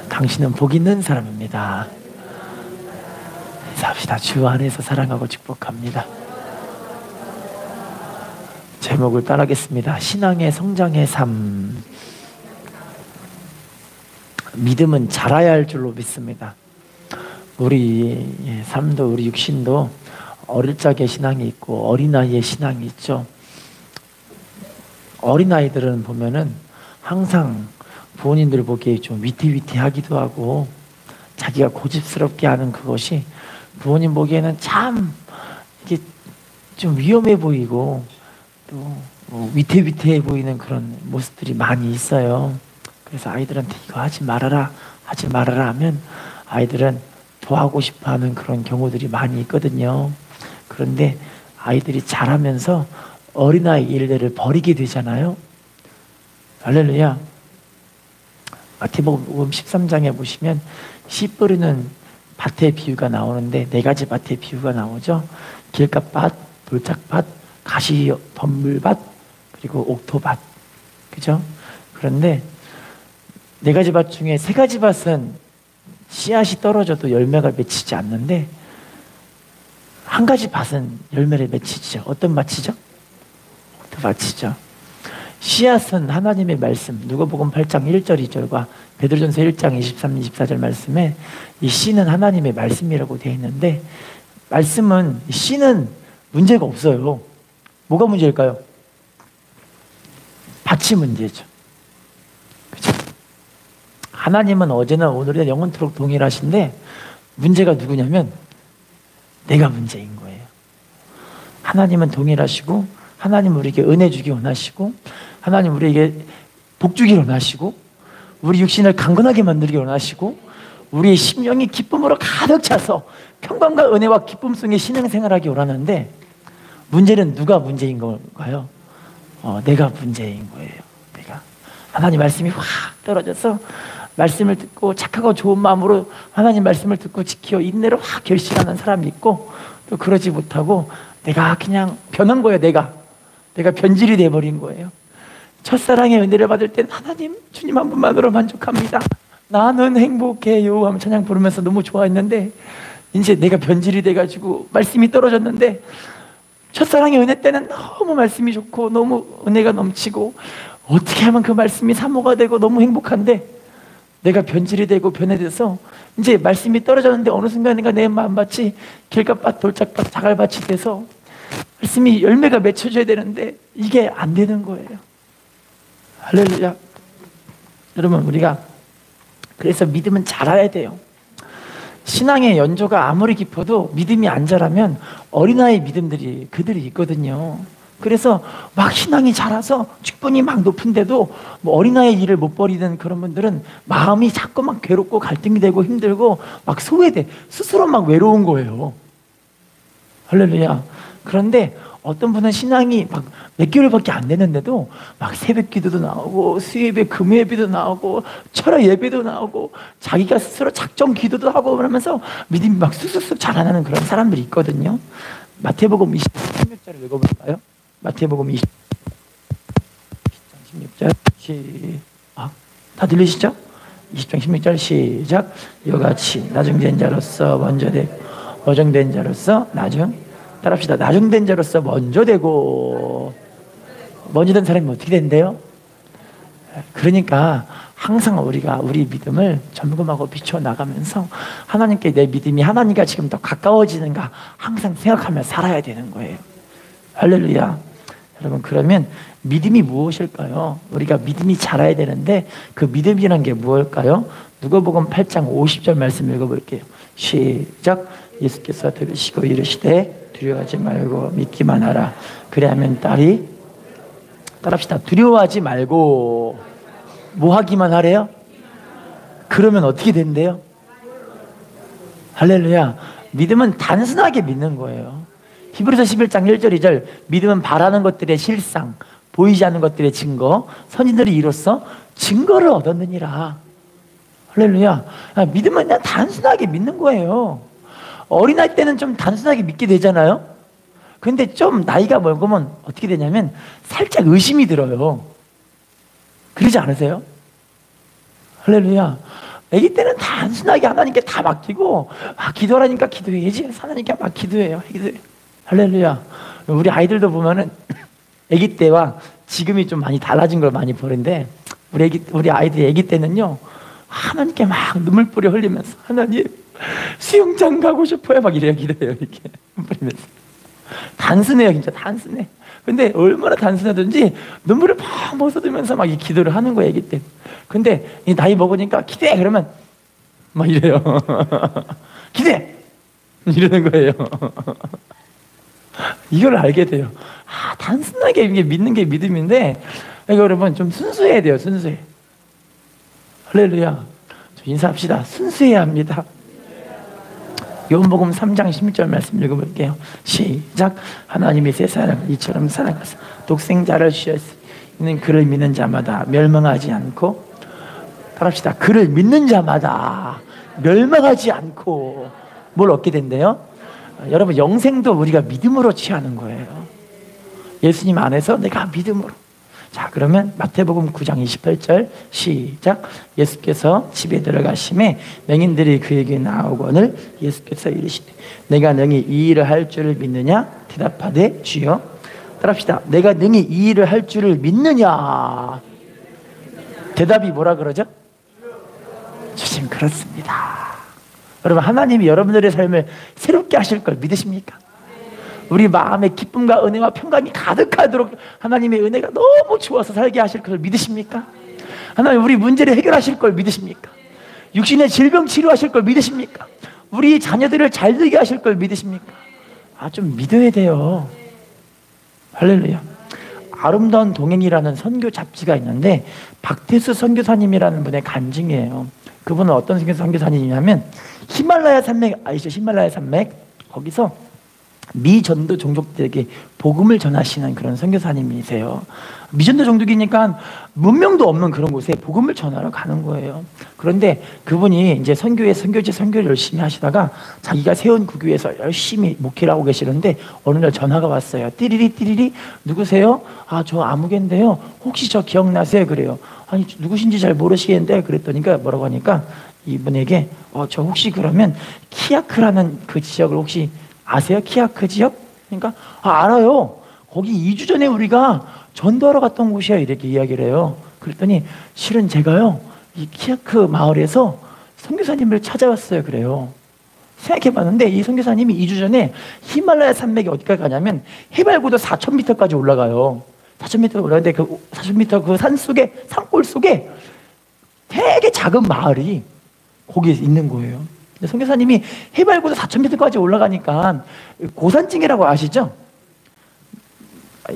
당신은 복 있는 사람입니다. 인사합시다. 주 안에서 사랑하고 축복합니다. 제목을 따라하겠습니다. 신앙의 성장의 삶. 믿음은 자라야 할 줄로 믿습니다. 우리 삶도 우리 육신도 어릴 적의 신앙이 있고 어린아이의 신앙이 있죠. 어린아이들은 보면은 항상 부모님들 보기에 좀 위태위태하기도 하고 자기가 고집스럽게 하는 그것이 부모님 보기에는 참 이게 좀 위험해 보이고 또 위태위태해 보이는 그런 모습들이 많이 있어요. 그래서 아이들한테 이거 하지 말아라 하지 말아라 하면 아이들은 더 하고 싶어 하는 그런 경우들이 많이 있거든요. 그런데 아이들이 자라면서 어린아이 일들을 버리게 되잖아요. 할렐루야. 마태복음 13장에 보시면 씨 뿌리는 밭의 비유가 나오는데 네 가지 밭의 비유가 나오죠. 길가밭, 돌짝밭, 가시 덤불밭, 그리고 옥토밭. 그죠? 그런데 네 가지 밭 중에 세 가지 밭은 씨앗이 떨어져도 열매가 맺히지 않는데 한 가지 밭은 열매를 맺히죠. 어떤 밭이죠? 옥토밭이죠. 씨앗은 하나님의 말씀, 누가복음 8장 1절 2절과 베드로전서 1장 23, 24절 말씀에 이 씨는 하나님의 말씀이라고 되어 있는데 말씀은 씨는 문제가 없어요. 뭐가 문제일까요? 밭이 문제죠. 그렇죠? 하나님은 어제나 오늘이나 영원토록 동일하신데 문제가 누구냐면 내가 문제인 거예요. 하나님은 동일하시고 하나님 우리에게 은혜 주기 원하시고 하나님 우리에게 복 주기 원하시고 우리 육신을 강건하게 만들기 원하시고 우리의 심령이 기쁨으로 가득 차서 평강과 은혜와 기쁨 속에 신앙생활하기 원하는데 문제는 누가 문제인 걸까요? 내가 문제인 거예요. 내가. 하나님 말씀이 확 떨어져서 말씀을 듣고 착하고 좋은 마음으로 하나님 말씀을 듣고 지켜 인내로 확 결심하는 사람이 있고 또 그러지 못하고 내가 그냥 변한 거예요. 내가 변질이 돼버린 거예요. 첫사랑의 은혜를 받을 땐 하나님 주님 한 분만으로 만족합니다. 나는 행복해요 하면 찬양 부르면서 너무 좋아했는데 이제 내가 변질이 돼가지고 말씀이 떨어졌는데 첫사랑의 은혜 때는 너무 말씀이 좋고 너무 은혜가 넘치고 어떻게 하면 그 말씀이 사모가 되고 너무 행복한데 내가 변질이 되고 변해돼서 이제 말씀이 떨어졌는데 어느 순간인가 내 마음밭이 길가밭, 돌짝밭, 자갈밭이 돼서 말씀이 열매가 맺혀져야 되는데 이게 안 되는 거예요. 할렐루야. 여러분 우리가 그래서 믿음은 자라야 돼요. 신앙의 연조가 아무리 깊어도 믿음이 안 자라면 어린아이 믿음들이 그들이 있거든요. 그래서 막 신앙이 자라서 직분이 막 높은데도 뭐 어린아이 일을 못 버리는 그런 분들은 마음이 자꾸 막 괴롭고 갈등이 되고 힘들고 막 소외돼 스스로 막 외로운 거예요. 할렐루야. 그런데 어떤 분은 신앙이 막 몇 개월밖에 안 됐는데도 막 새벽 기도도 나오고 수요예배 금요예배도 나오고 철야 예배도 나오고 자기가 스스로 작정 기도도 하고 그러면서 믿음이 막 쑥쑥쑥 자라나는 그런 사람들이 있거든요. 마태복음 20장 16절을 읽어볼까요? 마태복음 20장 16절 다 들리시죠? 20장 16절 시작. 이와 같이 나중된 자로서 먼저 되고 어정된 자로서 따라합시다. 나중된 자로서 먼저 되고 먼저 된 사람이 어떻게 된대요? 그러니까 항상 우리가 우리 믿음을 점검하고 비춰나가면서 하나님께 내 믿음이 하나님과 지금 더 가까워지는가 항상 생각하며 살아야 되는 거예요. 할렐루야. 여러분 그러면 믿음이 무엇일까요? 우리가 믿음이 자라야 되는데 그 믿음이란 게 무엇일까요? 누가복음 8장 50절 말씀 읽어볼게요. 시작. 예수께서 들으시고 이르시되 두려워하지 말고 믿기만 하라. 그래야면 딸이 따라합시다. 두려워하지 말고 뭐 하기만 하래요? 그러면 어떻게 된대요? 할렐루야. 믿음은 단순하게 믿는 거예요. 히브리서 11장 1절 2절 믿음은 바라는 것들의 실상 보이지 않는 것들의 증거 선인들이 이로써 증거를 얻었느니라. 할렐루야. 믿음은 그냥 단순하게 믿는 거예요. 어린아이 때는 좀 단순하게 믿게 되잖아요. 근데 좀 나이가 먹으면 어떻게 되냐면 살짝 의심이 들어요. 그러지 않으세요? 할렐루야. 아기 때는 단순하게 하나님께 다 맡기고, 기도하라니까 기도해야지. 하나님께 막 기도해요. 기도해요. 할렐루야. 우리 아이들도 보면은 아기 때와 지금이 좀 많이 달라진 걸 많이 보는데, 우리 아이들 아기 때는요, 하나님께 막 눈물뿌리 흘리면서, 하나님 수영장 가고 싶어요. 막 이래요. 기도해요. 이렇게 흘리면서. 단순해요. 진짜 단순해. 근데 얼마나 단순하든지 눈물을 팍 벗어들면서 막 이 기도를 하는 거예요, 아기 때. 근데 이 나이 먹으니까 기도해! 그러면 막 이래요. 기도해! 이러는 거예요. 이걸 알게 돼요. 단순하게 이게 믿는 게 믿음인데, 이거 여러분 좀 순수해야 돼요, 순수해. 할렐루야. 인사합시다. 순수해야 합니다. 요한복음 3장 16절 말씀 읽어볼게요. 시작. 하나님이 세상을 이처럼 사랑하사 독생자를 주셨으니 이는 그를 믿는 자마다 멸망하지 않고, 따라합시다. 그를 믿는 자마다 멸망하지 않고 뭘 얻게 된대요? 여러분, 영생도 우리가 믿음으로 취하는 거예요. 예수님 안에서 내가 믿음으로. 자, 그러면 마태복음 9장 28절 시작. 예수께서 집에 들어가심에 맹인들이 그에게 나오거늘 예수께서 이르시되 내가 능히 이 일을 할 줄을 믿느냐? 대답하되 주여. 따라합시다. 내가 능히 이 일을 할 줄을 믿느냐? 대답이 뭐라 그러죠? 주님, 그렇습니다. 여러분, 하나님이 여러분들의 삶을 새롭게 하실 걸 믿으십니까? 우리 마음에 기쁨과 은혜와 평강이 가득하도록 하나님의 은혜가 너무 좋아서 살게 하실 것을 믿으십니까? 하나님, 우리 문제를 해결하실 걸 믿으십니까? 육신의 질병 치료하실 걸 믿으십니까? 우리 자녀들을 잘 되게 하실 걸 믿으십니까? 좀 믿어야 돼요. 할렐루야. 아름다운 동행이라는 선교 잡지가 있는데, 박태수 선교사님이라는 분의 간증이에요. 그분은 어떤 선교사님이냐면, 히말라야 산맥 아시죠? 히말라야 산맥. 거기서 미전도 종족들에게 복음을 전하시는 그런 선교사님이세요. 미전도 종족이니까 문명도 없는 그런 곳에 복음을 전하러 가는 거예요. 그런데 그분이 이제 선교지 선교를 열심히 하시다가 자기가 세운 그 교회에서 열심히 목회를 하고 계시는데 어느 날 전화가 왔어요. 띠리리 누구세요? 저 아무개인데요. 혹시 저 기억나세요? 그래요. 아니, 누구신지 잘 모르시겠는데 그랬더니까 뭐라고 하니까 이분에게 저 혹시 그러면 키아크라는 그 지역을 혹시 아세요? 키아크 지역? 그러니까 알아요. 거기 2주 전에 우리가 전도하러 갔던 곳이야. 이렇게 이야기를 해요. 그랬더니 실은 제가요, 이 키아크 마을에서 선교사님을 찾아왔어요. 그래요. 생각해봤는데 이 선교사님이 2주 전에 히말라야 산맥이 어디까지 가냐면 해발고도 4,000m까지 올라가요. 4,000m 올라가는데 그 4,000m 그 산 속에, 산골 속에 되게 작은 마을이 거기에 있는 거예요. 선교사님이 해발고도 4,000m까지 올라가니까 고산증이라고 아시죠?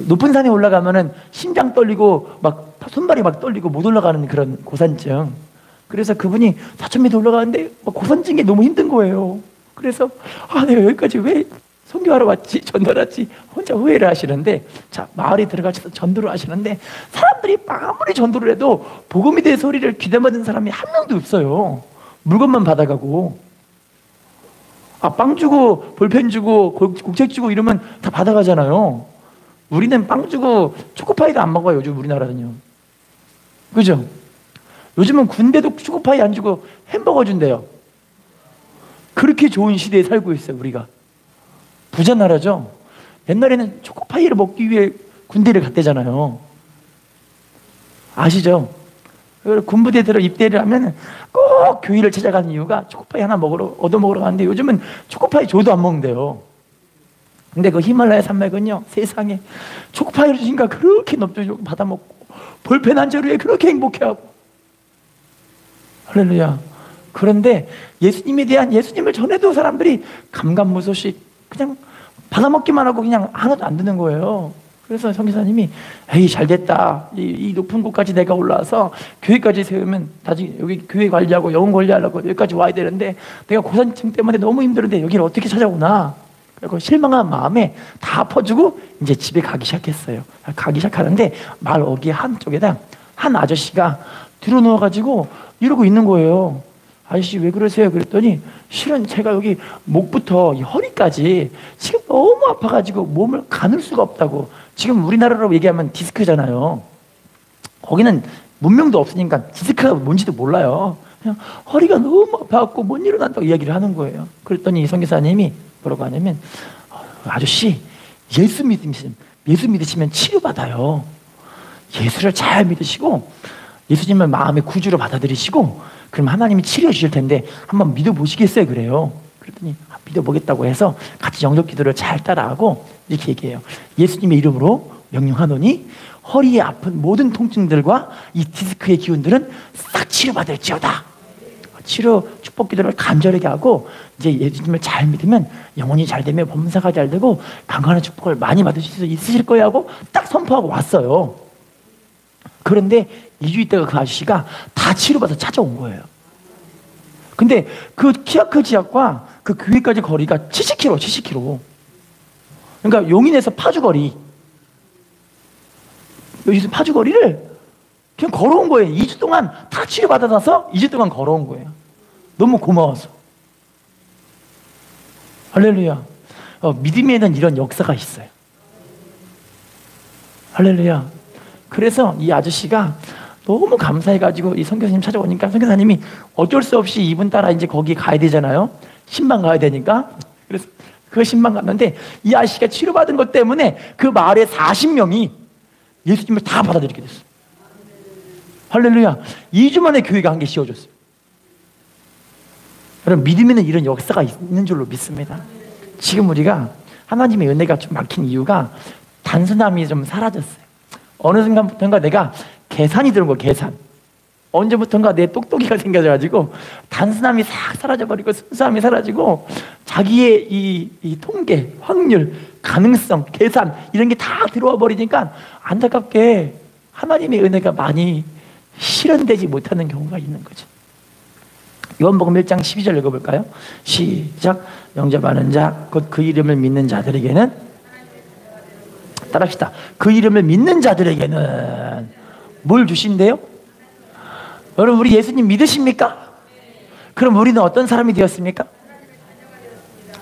높은 산에 올라가면은 심장 떨리고 막 손발이 막 떨리고 못 올라가는 그런 고산증. 그래서 그분이 4,000m 올라가는데 고산증이 너무 힘든 거예요. 그래서 내가 여기까지 왜 선교하러 왔지, 전도를 왔지, 혼자 후회를 하시는데, 자, 마을에 들어가셔서 전도를 하시는데 사람들이 아무리 전도를 해도 복음에 대해 소리를 귀담아듣는 사람이 한 명도 없어요. 물건만 받아가고. 빵 주고 볼펜 주고 국책 주고 이러면 다 받아가잖아요. 우리는 빵 주고 초코파이도 안 먹어요. 요즘 우리나라는요. 그죠? 요즘은 군대도 초코파이 안 주고 햄버거 준대요. 그렇게 좋은 시대에 살고 있어요. 우리가 부자 나라죠. 옛날에는 초코파이를 먹기 위해 군대를 갔대잖아요. 아시죠? 군부대 들어 입대를 하면 꼭 교회를 찾아가는 이유가 초코파이 하나 얻어먹으러 가는데 요즘은 초코파이 줘도 안 먹는데요. 근데 그 히말라야 산맥은요, 세상에 초코파이를 주니까 그렇게 넘쳐주고 받아먹고 볼펜 한 자루에 그렇게 행복해하고. 할렐루야. 그런데 예수님에 대한, 예수님을 전해도 사람들이 감감무소식 그냥 받아먹기만 하고 그냥 하나도 안 듣는 거예요. 그래서 선교사님이 잘됐다. 이 높은 곳까지 내가 올라와서 교회까지 세우면 나중에 여기 교회 관리하고 영혼 관리하려고 여기까지 와야 되는데 내가 고산증 때문에 너무 힘들은데 여기를 어떻게 찾아오나. 그리고 실망한 마음에 다 퍼주고 이제 집에 가기 시작했어요. 가기 시작하는데 마을 어귀 한쪽에다 한 아저씨가 들어누워가지고 이러고 있는 거예요. 아저씨 왜 그러세요? 그랬더니 실은 제가 여기 목부터 허리까지 지금 너무 아파가지고 몸을 가눌 수가 없다고. 지금 우리나라로 얘기하면 디스크잖아요. 거기는 문명도 없으니까 디스크가 뭔지도 몰라요. 그냥 허리가 너무 아파갖고 못 일어난다고 이야기를 하는 거예요. 그랬더니 선교사님이 뭐라고 하냐면, 아저씨, 예수 믿으시면 치료받아요. 예수를 잘 믿으시고 예수님을 마음의 구주로 받아들이시고 그럼 하나님이 치료해 주실 텐데 한번 믿어보시겠어요? 그래요. 그랬더니 믿어보겠다고 해서 같이 영접 기도를 잘 따라하고 이렇게 얘기해요. 예수님의 이름으로 명령하노니 허리에 아픈 모든 통증들과 이 디스크의 기운들은 싹 치료받을지어다. 치료 축복 기도를 간절하게 하고 이제 예수님을 잘 믿으면 영혼이 잘 되면 범사가 잘 되고 강건한 축복을 많이 받으실 수 있으실 거예요 하고 딱 선포하고 왔어요. 그런데 2주 있다가 그 아저씨가 다 치료받아서 찾아온 거예요. 근데 그 키아크 지역과 그 교회까지 거리가 70km. 그러니까 용인에서 파주거리. 여기서 파주거리를 그냥 걸어온 거예요. 2주 동안 다 치료받아서 2주 동안 걸어온 거예요. 너무 고마워서. 할렐루야. 믿음에는 이런 역사가 있어요. 할렐루야. 그래서 이 아저씨가 너무 감사해가지고 이 선교사님 찾아오니까 선교사님이 어쩔 수 없이 이분 따라 이제 거기 가야 되잖아요. 신방 가야 되니까. 그래서 그 신방 갔는데 이 아저씨가 치료받은 것 때문에 그 마을에 40명이 예수님을 다 받아들이게 됐어요. 할렐루야. 2주 만에 교회가 한 개 씌워졌어요. 여러분, 믿음에는 이런 역사가 있는 줄로 믿습니다. 지금 우리가 하나님의 은혜가 좀 막힌 이유가 단순함이 좀 사라졌어요. 어느 순간부터인가 내가 계산이 들은 거예요. 계산. 언제부턴가 내 똑똑이가 생겨져가지고 단순함이 싹 사라져버리고 순수함이 사라지고 자기의 이 통계, 확률, 가능성, 계산 이런 게 다 들어와 버리니까 안타깝게 하나님의 은혜가 많이 실현되지 못하는 경우가 있는 거죠. 요한복음 1장 12절 읽어볼까요? 시작. 영접하는 자 곧 그 이름을 믿는 자들에게는, 따라합시다. 그 이름을 믿는 자들에게는 뭘 주신대요? 여러분, 우리 예수님 믿으십니까? 그럼 우리는 어떤 사람이 되었습니까?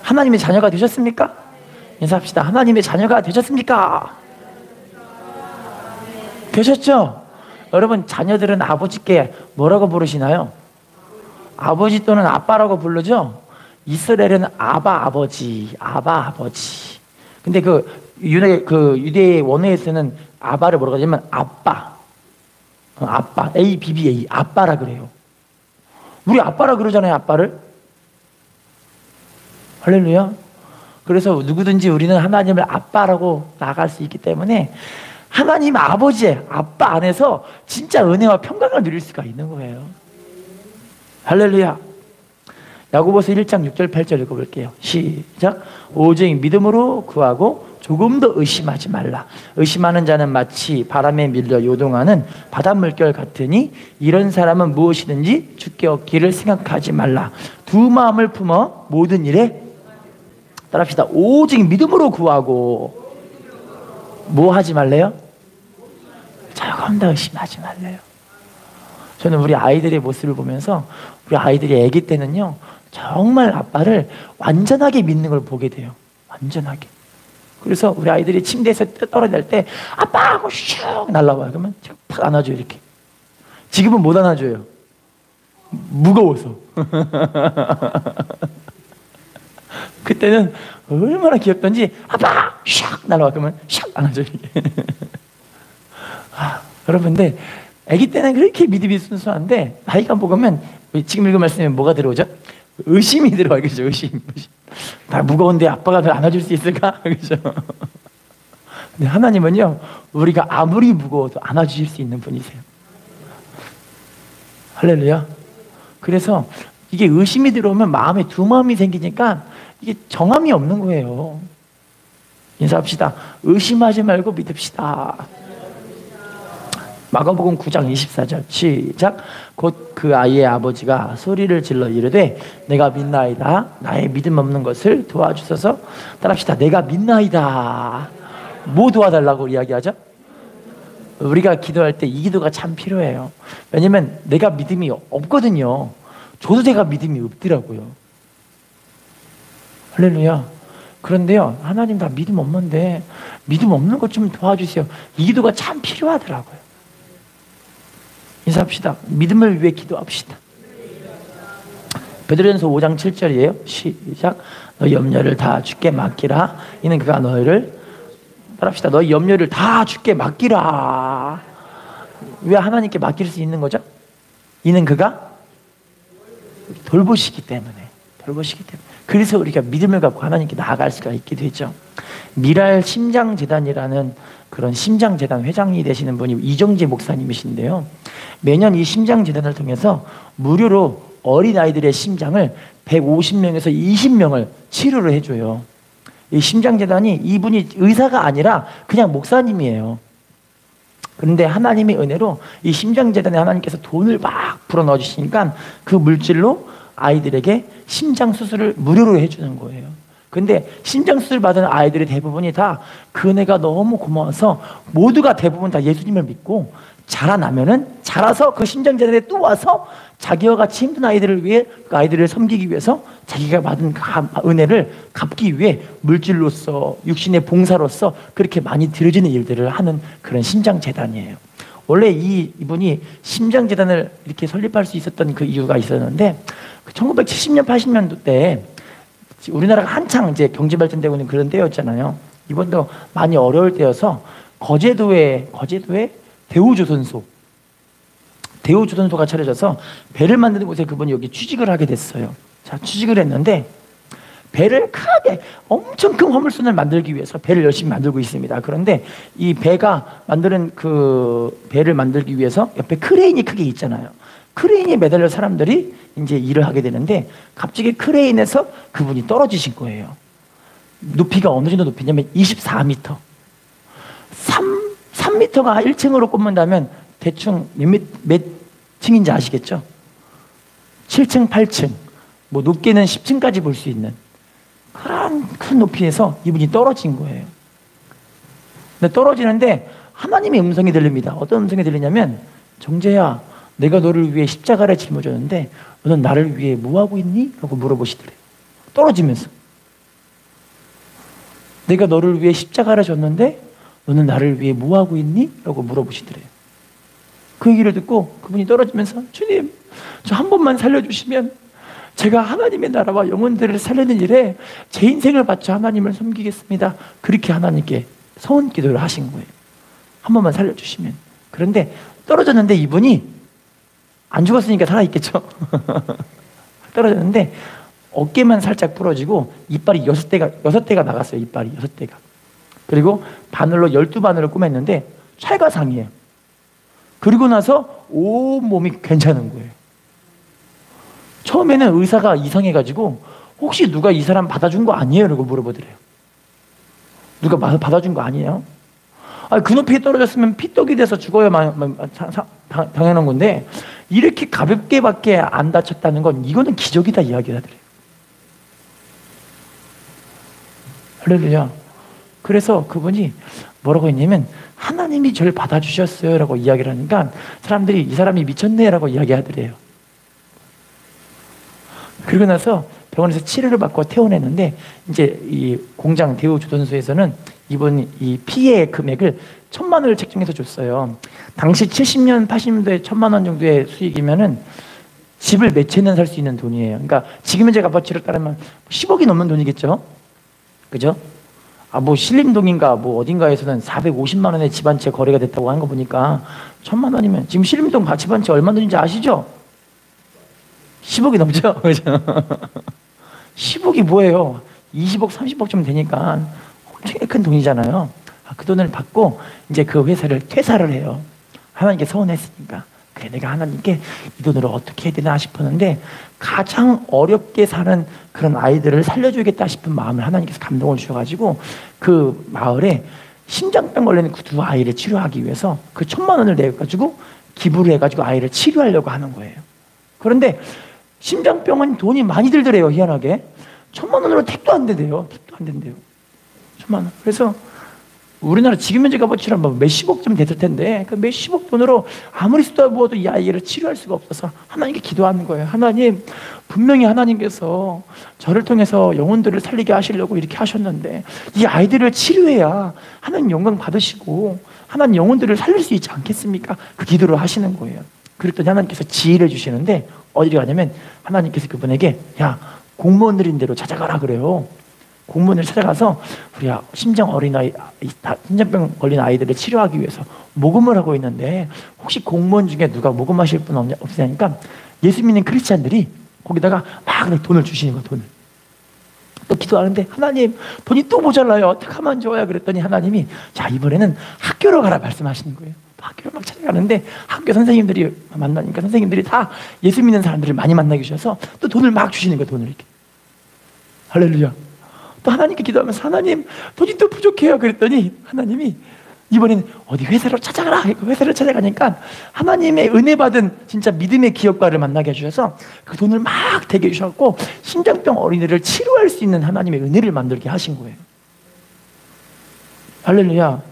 하나님의 자녀가 되셨습니까? 인사합시다. 하나님의 자녀가 되셨습니까? 되셨죠? 여러분, 자녀들은 아버지께 뭐라고 부르시나요? 아버지 또는 아빠라고 부르죠? 이스라엘은 아바 아버지. 근데 유대의 원어에서는 아바를 뭐라고 하냐면 아빠. ABBA. 아빠라 그래요. 우리 아빠라 그러잖아요, 아빠를. 할렐루야. 그래서 누구든지 우리는 하나님을 아빠라고 나갈 수 있기 때문에 하나님 아버지의 아빠 안에서 진짜 은혜와 평강을 누릴 수가 있는 거예요. 할렐루야. 야고보서 1장 6절 8절 읽어볼게요. 시작. 오직 믿음으로 구하고 조금도 의심하지 말라. 의심하는 자는 마치 바람에 밀려 요동하는 바닷물결 같으니 이런 사람은 무엇이든지 주께 얻기를 생각하지 말라. 두 마음을 품어 모든 일에, 따라합시다. 오직 믿음으로 구하고 뭐 하지 말래요? 조금도 의심하지 말래요. 저는 우리 아이들의 모습을 보면서 우리 아이들이 아기 때는요 정말 아빠를 완전하게 믿는 걸 보게 돼요. 완전하게. 그래서 우리 아이들이 침대에서 떨어질 때 아빠 하고 슉 날라와요. 그러면 제가 팍 안아줘요. 이렇게. 지금은 못 안아줘요. 무거워서. 그때는 얼마나 귀엽던지 아빠 슉 날라와. 그러면 슉 안아줘요. 여러분들 아기 때는 그렇게 믿음이 순수한데 나이가 먹으면 지금 읽은 말씀에 뭐가 들어오죠? 의심이 들어와요. 그죠? 의심. 나 무거운데 아빠가 날 안아줄 수 있을까? 그죠? 근데 하나님은요 우리가 아무리 무거워도 안아주실 수 있는 분이세요. 할렐루야. 그래서 이게 의심이 들어오면 마음에 두 마음이 생기니까 이게 정함이 없는 거예요. 인사합시다. 의심하지 말고 믿읍시다. 마가복음 9장 24절 시작. 곧 그 아이의 아버지가 소리를 질러 이르되 내가 믿나이다. 나의 믿음 없는 것을 도와주소서. 따라합시다. 내가 믿나이다. 뭐 도와달라고 이야기하죠? 우리가 기도할 때 이 기도가 참 필요해요. 왜냐면 내가 믿음이 없거든요. 저도 제가 믿음이 없더라고요. 할렐루야. 그런데요 하나님 나 믿음 없는데 믿음 없는 것 좀 도와주세요. 이 기도가 참 필요하더라고요. 인사합시다. 믿음을 위해 기도합시다. 베드로전서 5장 7절이에요. 시작. 너희 염려를 다 주께 맡기라. 이는 그가 너희를 따라합시다. 너희 염려를 다 주께 맡기라. 왜 하나님께 맡길 수 있는 거죠? 이는 그가 돌보시기 때문에. 그래서 우리가 믿음을 갖고 하나님께 나아갈 수가 있게 되죠. 미랄 심장재단이라는 그런 심장재단 회장이 되시는 분이 이정재 목사님이신데요. 매년 이 심장재단을 통해서 무료로 어린아이들의 심장을 150명에서 20명을 치료를 해줘요. 이 심장재단이 이분이 의사가 아니라 그냥 목사님이에요. 그런데 하나님의 은혜로 이 심장재단에 하나님께서 돈을 막 불어 넣어주시니까 그 물질로 아이들에게 심장 수술을 무료로 해주는 거예요. 근데 심장 수술 받은 아이들의 대부분이 다 그 은혜가 너무 고마워서 모두가 대부분 다 예수님을 믿고 자라서 그 심장재단에 또 와서 자기와 같이 힘든 아이들을 위해 그 아이들을 섬기기 위해서 자기가 받은 은혜를 갚기 위해 물질로서 육신의 봉사로서 그렇게 많이 들어지는 일들을 하는 그런 심장재단이에요. 원래 이분이 심장재단을 이렇게 설립할 수 있었던 그 이유가 있었는데 1970년 80년도 때 우리나라가 한창 이제 경제 발전되고 있는 그런 때였잖아요. 이번도 많이 어려울 때여서 거제도에 대우조선소가 차려져서 배를 만드는 곳에 그분이 여기 취직을 하게 됐어요. 자, 취직을 했는데 배를 크게 엄청 큰 화물선을 만들기 위해서 배를 열심히 만들고 있습니다. 그런데 이 배가 만드는 그 배를 만들기 위해서 옆에 크레인이 크게 있잖아요. 크레인에 매달려 사람들이 이제 일을 하게 되는데 갑자기 크레인에서 그분이 떨어지신 거예요. 높이가 어느 정도 높이냐면 24m. 3m가 1층으로 꼽는다면 대충 몇 층인지 아시겠죠? 7층, 8층, 뭐 높게는 10층까지 볼 수 있는 그런 큰 높이에서 이분이 떨어진 거예요. 근데 떨어지는데 하나님의 음성이 들립니다. 어떤 음성이 들리냐면 정재야, 내가 너를 위해 십자가를 짊어졌는데 너는 나를 위해 뭐하고 있니? 라고 물어보시더래요. 떨어지면서. 내가 너를 위해 십자가를 졌는데 너는 나를 위해 뭐하고 있니? 라고 물어보시더래요. 그 얘기를 듣고 그분이 떨어지면서 주님, 저 한 번만 살려주시면 제가 하나님의 나라와 영혼들을 살리는 일에 제 인생을 바쳐 하나님을 섬기겠습니다. 그렇게 하나님께 서원 기도를 하신 거예요. 한 번만 살려주시면. 그런데 떨어졌는데 이분이 안 죽었으니까 살아있겠죠. 떨어졌는데 어깨만 살짝 부러지고 이빨이 6대가 나갔어요. 이빨이 6대가. 그리고 바늘로 12바늘을 꼬맸는데 찰과상이에요. 그리고 나서 온 몸이 괜찮은 거예요. 처음에는 의사가 이상해가지고 혹시 누가 이 사람 받아준 거 아니에요? 라고 물어보더래요. 누가 받아준 거 아니에요? 그 높이에 떨어졌으면 피떡이 돼서 죽어야 당연한 건데 이렇게 가볍게밖에 안 다쳤다는 건 이거는 기적이다 이야기를 하더래요. 할렐루야. 그래서 그분이 뭐라고 했냐면 하나님이 저를 받아주셨어요 라고 이야기를 하니까 사람들이 이 사람이 미쳤네 라고 이야기하더래요. 그리고 나서 병원에서 치료를 받고 퇴원했는데 이제 이 공장 대우조선소에서는 이번 이 피해 금액을 1,000만 원을 책정해서 줬어요. 당시 70년, 80년도에 1,000만 원 정도의 수익이면은 집을 몇 채는 살 수 있는 돈이에요. 그러니까 지금 현재 값어치를 따르면 10억이 넘는 돈이겠죠? 그죠? 뭐 신림동인가 뭐 어딘가에서는 450만 원의 집 한 채 거래가 됐다고 하는 거 보니까 1,000만 원이면 지금 신림동 집 한 채 얼마 돈인지 아시죠? 10억이 넘죠? 그죠? 10억이 뭐예요? 20억, 30억쯤 되니까 엄청 큰 돈이잖아요. 그 돈을 받고 이제 그 회사를 퇴사를 해요. 하나님께 서운했으니까. 그래, 내가 하나님께 이 돈으로 어떻게 해야 되나 싶었는데 가장 어렵게 사는 그런 아이들을 살려줘야겠다 싶은 마음을 하나님께서 감동을 주셔가지고 그 마을에 심장병 걸리는 그 두 아이를 치료하기 위해서 그 1,000만 원을 내가지고 기부를 해가지고 아이를 치료하려고 하는 거예요. 그런데 심장병은 돈이 많이 들더래요. 희한하게 1,000만 원으로 택도 안 된대요. 택도 안 된대요. 1,000만 원. 그래서 우리나라 지금 현재 값어치로 몇십억쯤 됐을 텐데 그 몇십억 돈으로 아무리 쏟아부어도 이 아이를 치료할 수가 없어서 하나님께 기도하는 거예요. 하나님, 분명히 하나님께서 저를 통해서 영혼들을 살리게 하시려고 이렇게 하셨는데 이 아이들을 치료해야 하나님 영광 받으시고 하나님 영혼들을 살릴 수 있지 않겠습니까? 그 기도를 하시는 거예요. 그랬더니 하나님께서 지혜를 주시는데 어디로 가냐면 하나님께서 그분에게 야 공무원 들인 대로 찾아가라 그래요. 공무원을 찾아가서 우리 심장병 걸린 아이들을 치료하기 위해서 모금을 하고 있는데 혹시 공무원 중에 누가 모금하실 분 없으냐니까 예수 믿는 크리스찬들이 거기다가 막 돈을 주시는 거예요. 돈을. 또 기도하는데 하나님 돈이 또 모자라요. 어떻게 하면 좋아요? 그랬더니 하나님이 자 이번에는 학교로 가라 말씀하시는 거예요. 학교를 막 찾아가는데 학교 선생님들이 만나니까 선생님들이 다 예수 믿는 사람들을 많이 만나게 주셔서 또 돈을 막 주시는 거예요. 돈을 이렇게. 할렐루야. 또 하나님께 기도하면서 하나님 돈이 또 부족해요. 그랬더니 하나님이 이번에는 어디 회사로 찾아가라. 회사를 찾아가니까 하나님의 은혜 받은 진짜 믿음의 기업가를 만나게 해주셔서 그 돈을 막 대게 해주셨고 심장병 어린이를 치료할 수 있는 하나님의 은혜를 만들게 하신 거예요. 할렐루야.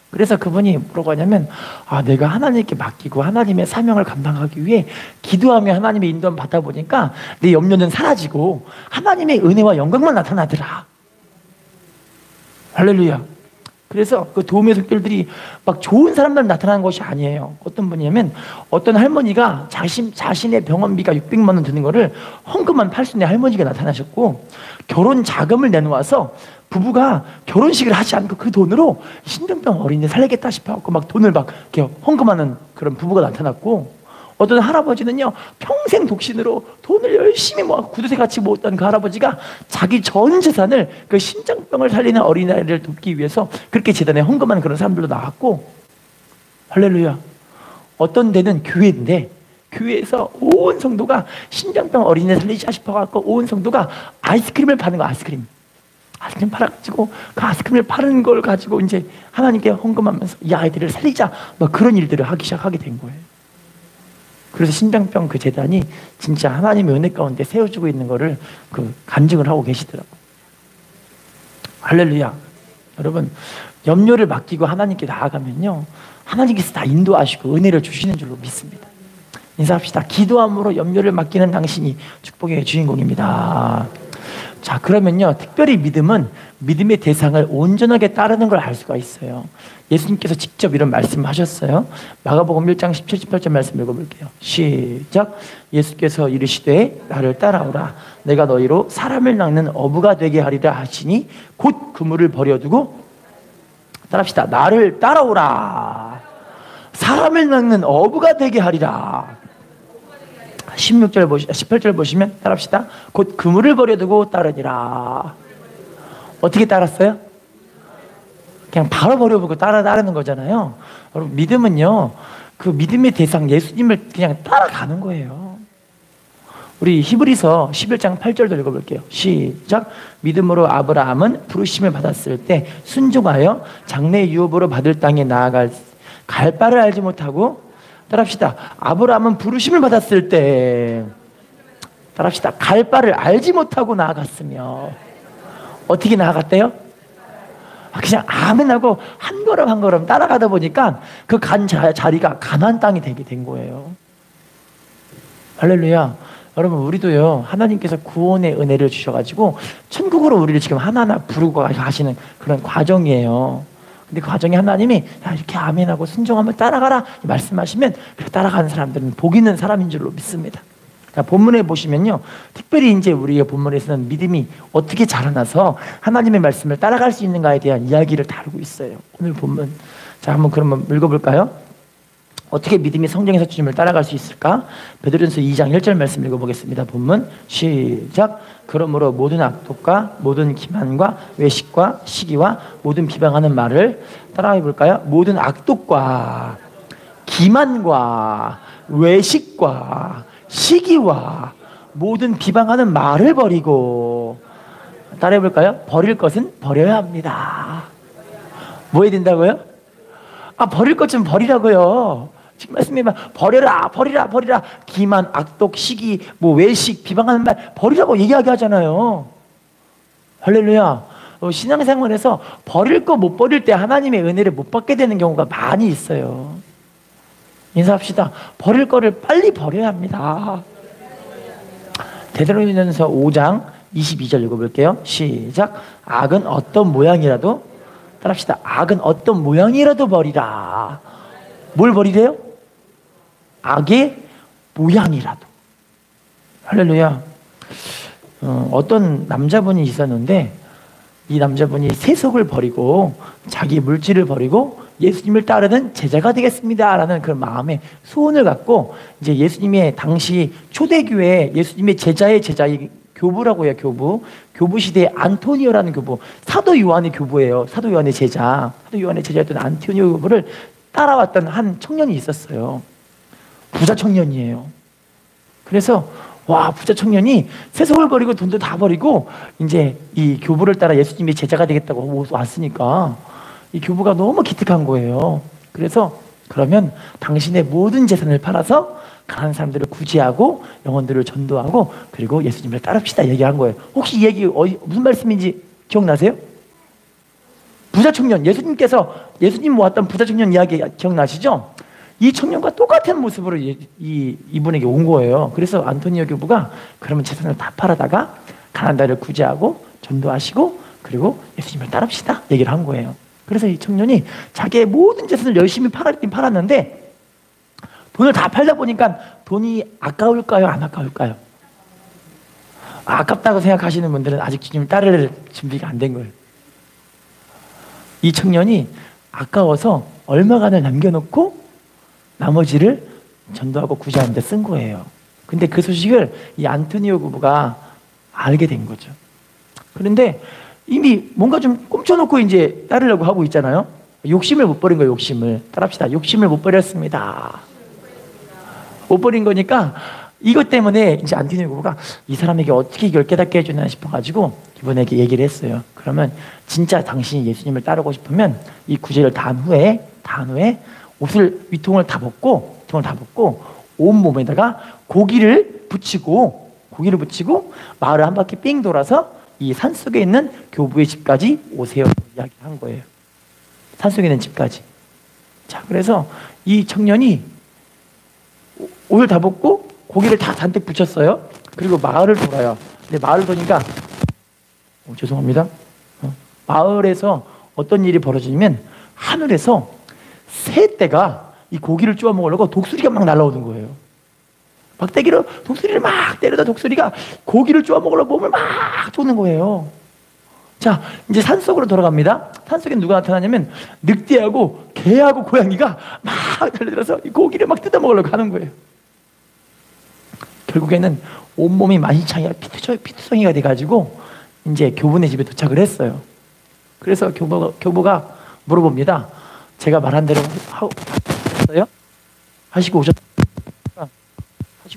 그래서 그분이 뭐라고 하냐면 내가 하나님께 맡기고 하나님의 사명을 감당하기 위해 기도하며 하나님의 인도함 받아보니까 내 염려는 사라지고 하나님의 은혜와 영광만 나타나더라. 할렐루야. 그래서 그 도움의 손길들이 막 좋은 사람들 나타나는 것이 아니에요. 어떤 분이냐면 어떤 할머니가 자신의 병원비가 600만 원 드는 거를 헌금한 80대 할머니가 나타나셨고 결혼 자금을 내놓아서 부부가 결혼식을 하지 않고 그 돈으로 신병병 어린이 살리겠다 싶어갖고 막 돈을 막 이렇게 헌금하는 그런 부부가 나타났고 어떤 할아버지는요 평생 독신으로 돈을 열심히 모아 구두쇠 같이 모았던 그 할아버지가 자기 전 재산을 그 심장병을 살리는 어린아이를 돕기 위해서 그렇게 재단에 헌금하는 그런 사람들도 나왔고 할렐루야. 어떤 데는 교회인데 교회에서 온 성도가 심장병 어린이를 살리자 싶어갖고 온 성도가 아이스크림을 파는 거. 아이스크림 팔아가지고 그 아이스크림을 파는 걸 가지고 이제 하나님께 헌금하면서 이 아이들을 살리자 막 그런 일들을 하기 시작하게 된 거예요. 그래서 심장병 그 재단이 진짜 하나님의 은혜 가운데 세워주고 있는 거를 그 간증을 하고 계시더라고요. 할렐루야. 여러분 염려를 맡기고 하나님께 나아가면요 하나님께서 다 인도하시고 은혜를 주시는 줄로 믿습니다. 인사합시다. 기도함으로 염려를 맡기는 당신이 축복의 주인공입니다. 자 그러면요 특별히 믿음은 믿음의 대상을 온전하게 따르는 걸 알 수가 있어요. 예수님께서 직접 이런 말씀을 하셨어요. 마가복음 1장 17, 18절 말씀 읽어볼게요. 시작. 예수께서 이르시되 나를 따라오라. 내가 너희로 사람을 낚는 어부가 되게 하리라 하시니 곧 그물을 버려두고 따라합시다. 나를 따라오라. 사람을 낚는 어부가 되게 하리라. 18절 보시면 따라합시다. 곧 그물을 버려두고 따르니라. 어떻게 따랐어요? 그냥 바로 버려보고 따르는 거잖아요. 여러분 믿음은요 그 믿음의 대상 예수님을 그냥 따라가는 거예요. 우리 히브리서 11장 8절도 읽어볼게요. 시작. 믿음으로 아브라함은 부르심을 받았을 때 순종하여 장래 유업으로 받을 땅에 나아갈 갈 바를 알지 못하고 따라합시다. 아브라함은 부르심을 받았을 때 따라합시다. 갈 바를 알지 못하고 나아갔으며 어떻게 나아갔대요? 그냥 아멘하고 한 걸음 한 걸음 따라가다 보니까 그 간 자리가 가나안 땅이 되게 된 거예요. 할렐루야. 여러분 우리도요 하나님께서 구원의 은혜를 주셔가지고 천국으로 우리를 지금 하나하나 부르고 가시는 그런 과정이에요. 근데 그 과정에 하나님이 이렇게 아멘하고 순종하면 따라가라 말씀하시면 따라가는 사람들은 복 있는 사람인 줄로 믿습니다. 본문에 보시면요 특별히 이제 우리의 본문에서는 믿음이 어떻게 자라나서 하나님의 말씀을 따라갈 수 있는가에 대한 이야기를 다루고 있어요. 오늘 본문 자 한번 그러면 읽어볼까요? 어떻게 믿음이 성령에서 주님을 따라갈 수 있을까? 베드로전서 2장 1절 말씀 읽어보겠습니다. 본문 시작. 그러므로 모든 악독과 모든 기만과 외식과 시기와 모든 비방하는 말을 따라해 볼까요? 모든 악독과 기만과 외식과 시기와 모든 비방하는 말을 버리고 따라해 볼까요? 버릴 것은 버려야 합니다. 뭐 해야 된다고요? 버릴 것 좀 버리라고요. 지금 말씀해 버려라 기만, 악독, 시기, 외식, 비방하는 말 버리라고 얘기하게 하잖아요. 할렐루야. 신앙생활에서 버릴 거 못 버릴 때 하나님의 은혜를 못 받게 되는 경우가 많이 있어요. 인사합시다. 버릴 거를 빨리 버려야 합니다. 데살로니가전서 5장 22절 읽어볼게요. 시작. 악은 어떤 모양이라도 따라합시다. 악은 어떤 모양이라도 버리라. 뭘 버리래요? 악의 모양이라도. 할렐루야. 어떤 남자분이 있었는데 이 남자분이 세속을 버리고 자기 물질을 버리고 예수님을 따르는 제자가 되겠습니다 라는 그런 마음의 소원을 갖고 이제 예수님의 당시 초대교회 예수님의 제자의 제자의 교부라고 해요. 교부 시대의 안토니오라는 교부, 사도 요한의 교부예요. 사도 요한의 제자였던 안토니오 교부를 따라왔던 한 청년이 있었어요. 부자 청년이에요. 그래서 부자 청년이 세속을 버리고 돈도 다 버리고 이제 이 교부를 따라 예수님의 제자가 되겠다고 왔으니까 이 교부가 너무 기특한 거예요. 그래서 그러면 당신의 모든 재산을 팔아서 가난한 사람들을 구제하고 영혼들을 전도하고 그리고 예수님을 따릅시다 얘기한 거예요. 혹시 이 얘기 무슨 말씀인지 기억나세요? 부자 청년, 예수님 모았던 부자 청년 이야기 기억나시죠? 이 청년과 똑같은 모습으로 이분에게 온 거예요. 그래서 안토니오 교부가 그러면 재산을 다 팔아다가 가난한 자를 구제하고 전도하시고 그리고 예수님을 따릅시다 얘기를 한 거예요. 그래서 이 청년이 자기의 모든 재산을 열심히 팔았는데 돈을 다 팔다 보니까 돈이 아까울까요? 안 아까울까요? 아깝다고 생각하시는 분들은 아직 주님을 따를 준비가 안 된 거예요. 이 청년이 아까워서 얼마간을 남겨놓고 나머지를 전도하고 구제하는 데 쓴 거예요. 근데 그 소식을 이 안토니오 교부가 알게 된 거죠. 그런데 이미 뭔가 좀 꼼쳐놓고 이제 따르려고 하고 있잖아요. 욕심을 못 버린 거예요. 따라합시다. 욕심을 못 버렸습니다. 못 버린 거니까 이것 때문에 이제 안토니오 교부가 이 사람에게 어떻게 이걸 깨닫게 해주나 싶어가지고 이분에게 얘기를 했어요. 그러면 진짜 당신이 예수님을 따르고 싶으면 이 구제를 다 한 후에 위통을 다 벗고 온 몸에다가 고기를 붙이고 마을을 한 바퀴 삥 돌아서 이 산속에 있는 교부의 집까지 오세요 이야기를 한 거예요. 산속에 있는 집까지. 자, 그래서 이 청년이 옷을 다 벗고 고기를 다 잔뜩 붙였어요. 그리고 마을을 돌아요. 근데 마을을 도니까 죄송합니다. 마을에서 어떤 일이 벌어지냐면 하늘에서 새떼가 이 고기를 쪼아 먹으려고 독수리가 막 날아오는 거예요. 막대기로 독수리를 막 때려다 독수리가 고기를 쪼아 먹으려고 몸을 막 쪼는 거예요. 자, 이제 산속으로 돌아갑니다. 산속에 누가 나타나냐면 늑대하고 개하고 고양이가 막 달려들어서 이 고기를 막 뜯어 먹으려고 하는 거예요. 결국에는 온몸이 만신창이가 피투성이가 돼가지고 이제 교부네 집에 도착을 했어요. 그래서 교부가 물어봅니다. 제가 말한 대로 하셨어요? 하시고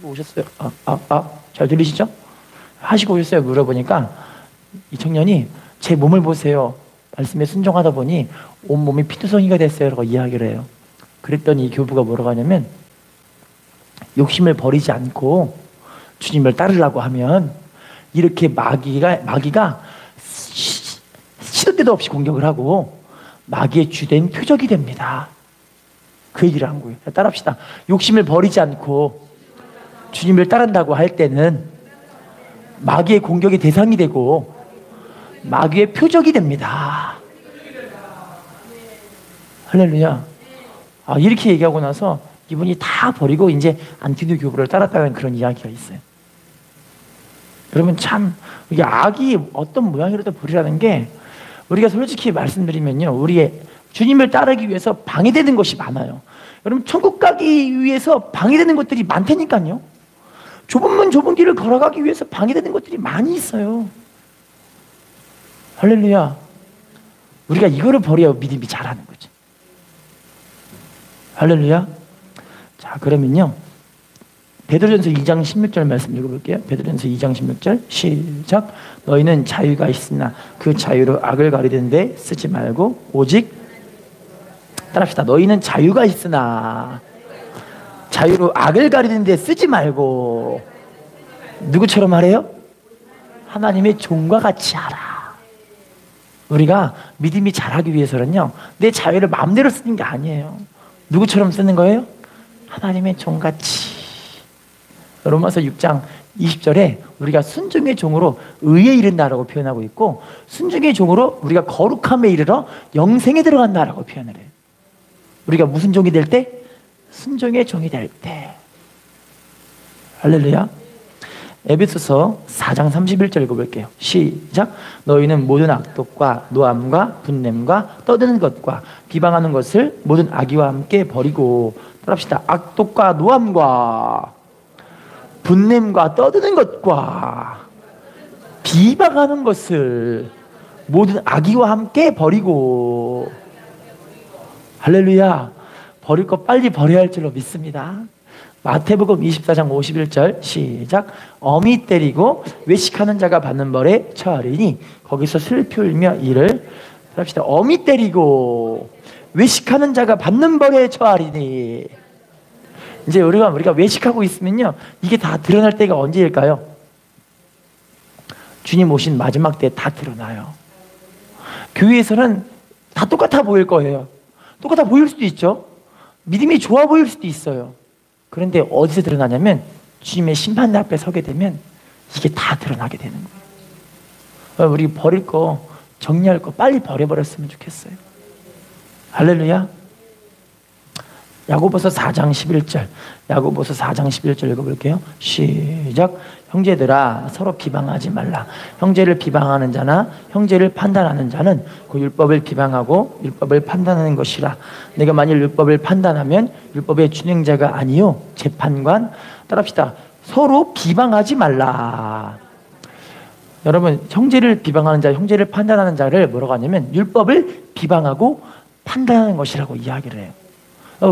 오셨어요? 잘 들리시죠? 하시고 오셨어요? 물어보니까 이 청년이 제 몸을 보세요. 말씀에 순종하다 보니 온몸이 피투성이가 됐어요. 라고 이야기를 해요. 그랬더니 이 교부가 뭐라고 하냐면 욕심을 버리지 않고 주님을 따르려고 하면 이렇게 마귀가 시도 때도 없이 공격을 하고 마귀의 주된 표적이 됩니다. 그 얘기를 한 거예요. 따라합시다. 욕심을 버리지 않고 주님을 따른다고 할 때는 마귀의 공격의 대상이 되고 마귀의 표적이 됩니다. 할렐루야. 이렇게 얘기하고 나서 이분이 다 버리고 이제 안토니오 교부를 따랐다는 그런 이야기가 있어요. 여러분 참 이게 악이 어떤 모양이라도 버리라는 게 우리가 솔직히 말씀드리면요, 우리의 주님을 따르기 위해서 방해되는 것이 많아요. 여러분 천국 가기 위해서 방해되는 것들이 많다니까요. 좁은 문 좁은 길을 걸어가기 위해서 방해되는 것들이 많이 있어요. 할렐루야. 우리가 이거를 버려야 믿음이 자라는 거죠. 할렐루야. 자, 그러면요 베드로전서 2장 16절 말씀 읽어볼게요. 베드로전서 2장 16절 시작. 너희는 자유가 있으나 그 자유로 악을 가리는 데 쓰지 말고 오직 따라합시다. 너희는 자유가 있으나 자유로 악을 가리는 데 쓰지 말고 누구처럼 하래요? 하나님의 종과 같이 하라. 우리가 믿음이 자라기 위해서는요 내 자유를 마음대로 쓰는 게 아니에요. 누구처럼 쓰는 거예요? 하나님의 종같이. 로마서 6장 20절에 우리가 순종의 종으로 의에 이른다라고 표현하고 있고 순종의 종으로 우리가 거룩함에 이르러 영생에 들어간다라고 표현을 해요. 우리가 무슨 종이 될 때? 순종의 종이 될 때. 할렐루야. 에베소서 4장 31절 읽어볼게요. 시작. 너희는 모든 악독과 노함과 분냄과 떠드는 것과 비방하는 것을 모든 악의와 함께 버리고, 따라합시다. 악독과 노함과 분냄과 떠드는 것과 비방하는 것을 모든 악의와 함께 버리고. 할렐루야. 버릴 거 빨리 버려야 할 줄로 믿습니다. 마태복음 24장 51절 시작. 어미 때리고 외식하는 자가 받는 벌에 처하리니 거기서 슬피 울며 이를, 합시다. 어미 때리고 외식하는 자가 받는 벌에 처하리니. 이제 우리가 외식하고 있으면요, 이게 다 드러날 때가 언제일까요? 주님 오신 마지막 때 다 드러나요. 교회에서는 다 똑같아 보일 거예요. 똑같아 보일 수도 있죠. 믿음이 좋아 보일 수도 있어요. 그런데 어디서 드러나냐면 주님의 심판대 앞에 서게 되면 이게 다 드러나게 되는 거예요. 우리 버릴 거, 정리할 거 빨리 버려버렸으면 좋겠어요. 할렐루야. 야고보서 4장 11절, 야고보서 4장 11절 읽어볼게요. 시작. 형제들아 서로 비방하지 말라. 형제를 비방하는 자나 형제를 판단하는 자는 그 율법을 비방하고 율법을 판단하는 것이라. 내가 만일 율법을 판단하면 율법의 준행자가 아니요 재판관. 따라합시다. 서로 비방하지 말라. 여러분, 형제를 비방하는 자, 형제를 판단하는 자를 뭐라고 하냐면 율법을 비방하고 판단하는 것이라고 이야기를 해요.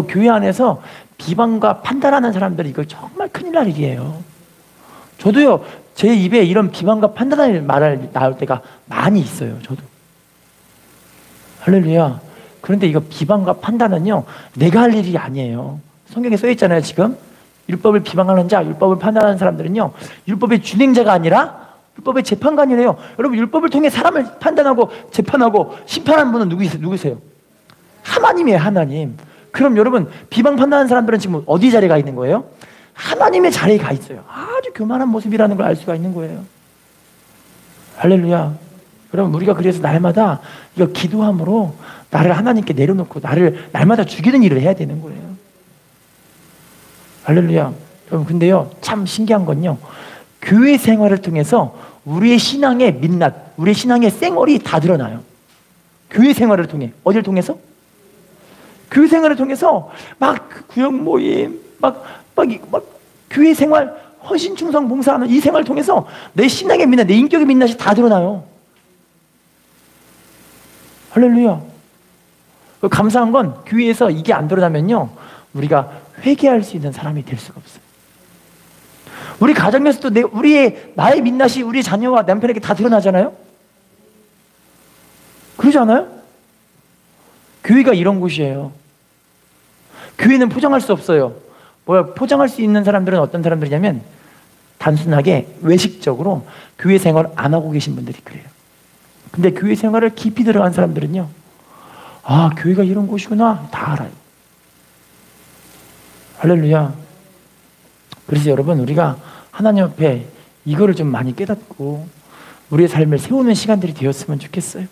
교회 안에서 비방과 판단하는 사람들이 이거 정말 큰일 날 일이에요. 저도요, 제 입에 이런 비방과 판단하는 말을 나올 때가 많이 있어요. 저도. 할렐루야. 그런데 이거 비방과 판단은요, 내가 할 일이 아니에요. 성경에 써 있잖아요. 지금 율법을 비방하는 자, 율법을 판단하는 사람들은요, 율법의 준행자가 아니라 율법의 재판관이래요. 여러분, 율법을 통해 사람을 판단하고 재판하고 심판하는 분은 누구세요? 하나님이에요. 하나님. 그럼 여러분, 비방 판단하는 사람들은 지금 어디 자리에 가 있는 거예요? 하나님의 자리에 가 있어요. 아주 교만한 모습이라는 걸 알 수가 있는 거예요. 할렐루야. 여러분, 우리가 그래서 날마다 이거 기도함으로 나를 하나님께 내려놓고 나를 날마다 죽이는 일을 해야 되는 거예요. 할렐루야. 여러분, 근데요, 참 신기한 건요, 교회 생활을 통해서 우리의 신앙의 민낯, 우리의 신앙의 쌩얼이 다 드러나요. 교회 생활을 통해. 어디를 통해서? 교회 생활을 통해서 막 구역 모임, 막 교회 생활, 헌신, 충성, 봉사하는 이 생활을 통해서 내 신앙의 민낯, 내 인격의 민낯이 다 드러나요. 할렐루야. 감사한 건 교회에서 이게 안 드러나면요, 우리가 회개할 수 있는 사람이 될 수가 없어요. 우리 가정에서도 나의 민낯이 우리 자녀와 남편에게 다 드러나잖아요. 그러지 않아요? 교회가 이런 곳이에요. 교회는 포장할 수 없어요. 포장할 수 있는 사람들은 어떤 사람들이냐면 단순하게 외식적으로 교회 생활을 안 하고 계신 분들이 그래요. 근데 교회 생활을 깊이 들어간 사람들은요, 아, 교회가 이런 곳이구나, 다 알아요. 할렐루야. 그래서 여러분, 우리가 하나님 앞에 이거를 좀 많이 깨닫고 우리의 삶을 세우는 시간들이 되었으면 좋겠어요.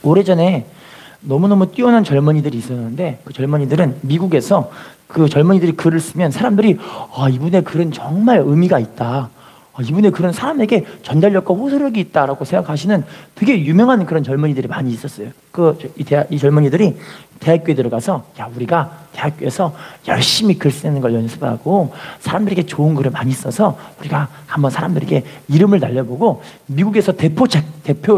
오래전에 너무너무 뛰어난 젊은이들이 있었는데, 그 젊은이들은 미국에서 그 젊은이들이 글을 쓰면 사람들이, 아, 이분의 글은 정말 의미가 있다, 이분의 글은 사람에게 전달력과 호소력이 있다라고 생각하시는 되게 유명한 그런 젊은이들이 많이 있었어요. 이 젊은이들이 대학교에 들어가서, 야, 우리가 대학교에서 열심히 글 쓰는 걸 연습하고 사람들에게 좋은 글을 많이 써서 우리가 한번 사람들에게 이름을 날려보고 미국에서 대표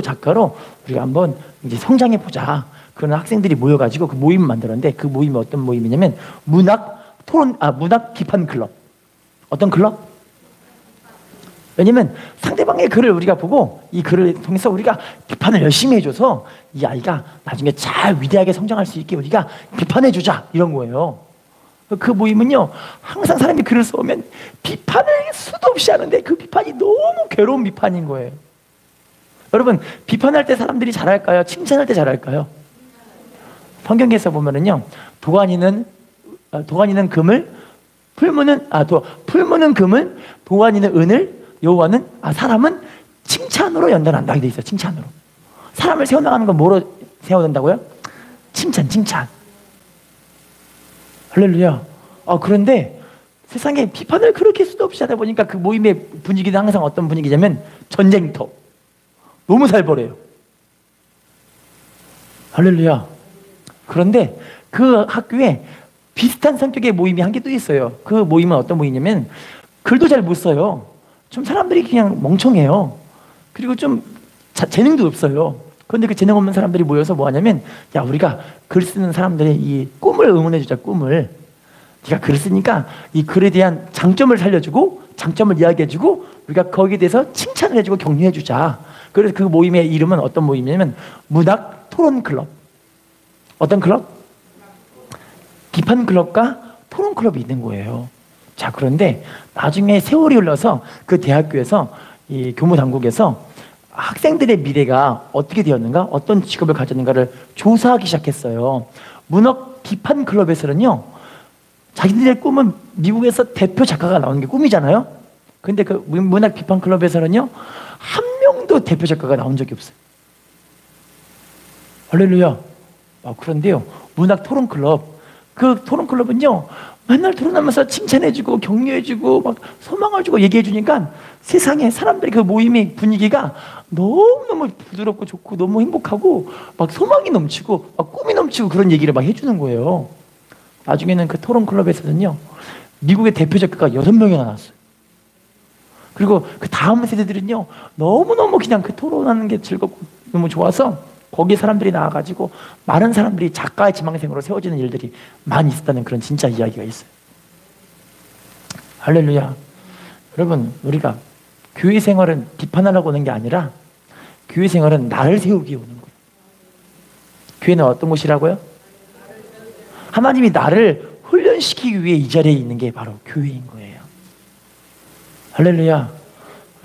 작가로 우리가 한번 이제 성장해 보자. 그런 학생들이 모여가지고 그 모임을 만들었는데, 그 모임이 어떤 모임이냐면 문학 비판 클럽. 어떤 클럽? 왜냐면 상대방의 글을 우리가 보고 이 글을 통해서 우리가 비판을 열심히 해줘서 이 아이가 나중에 잘 위대하게 성장할 수 있게 우리가 비판해주자, 이런 거예요. 그 모임은요, 항상 사람이 글을 써오면 비판을 수도 없이 하는데 그 비판이 너무 괴로운 비판인 거예요. 여러분, 비판할 때 사람들이 잘할까요? 칭찬할 때 잘할까요? 성경에서 보면은요, 도가니는 금을, 풀무는 금을, 도가니는 은을, 여호와는 사람은 칭찬으로 연단한다. 이렇게 돼 있어요. 칭찬으로. 사람을 세워나가는 건 뭐로 세워낸다고요? 칭찬. 할렐루야. 그런데 세상에 비판을 그렇게 수도 없이 하다 보니까 그 모임의 분위기는 항상 어떤 분위기냐면 전쟁터. 너무 살벌해요. 할렐루야. 그런데 그 학교에 비슷한 성격의 모임이 한 개 또 있어요. 그 모임은 어떤 모임이냐면 글도 잘 못 써요. 좀 사람들이 그냥 멍청해요. 그리고 좀 재능도 없어요. 그런데 그 재능 없는 사람들이 모여서 뭐 하냐면, 야, 우리가 글 쓰는 사람들의 이 꿈을 응원해주자, 꿈을. 네가 글을 쓰니까 이 글에 대한 장점을 살려주고 장점을 이야기해주고 우리가 거기에 대해서 칭찬을 해주고 격려해주자. 그래서 그 모임의 이름은 어떤 모임이냐면 문학 토론 클럽. 어떤 클럽? 비판 클럽과 토론 클럽이 있는 거예요. 자, 그런데 나중에 세월이 흘러서 그 대학교에서 이 교무 당국에서 학생들의 미래가 어떻게 되었는가, 어떤 직업을 가졌는가를 조사하기 시작했어요. 문학 비판 클럽에서는요, 자기들의 꿈은 미국에서 대표 작가가 나오는 게 꿈이잖아요. 근데 그 문학 비판 클럽에서는요, 한 명도 대표 작가가 나온 적이 없어요. 할렐루야. 그런데요, 문학 토론 클럽, 그 토론 클럽은요, 맨날 토론하면서 칭찬해주고 격려해주고 막 소망을 주고 얘기해주니까 세상에 사람들이 그 모임의 분위기가 너무너무 부드럽고 좋고 너무 행복하고 막 소망이 넘치고 막 꿈이 넘치고 그런 얘기를 막 해주는 거예요. 나중에는 그 토론 클럽에서는요, 미국의 대표 작가가 6명이나 나왔어요. 그리고 그 다음 세대들은요, 너무너무 그냥 그 토론하는 게 즐겁고 너무 좋아서 거기 사람들이 나와가지고 많은 사람들이 작가의 지망생으로 세워지는 일들이 많이 있었다는 그런 진짜 이야기가 있어요. 할렐루야. 여러분, 우리가 교회 생활은 비판하려고 오는 게 아니라 교회 생활은 나를 세우기 위해 오는 거예요. 교회는 어떤 곳이라고요? 하나님이 나를 훈련시키기 위해 이 자리에 있는 게 바로 교회인 거예요. 할렐루야.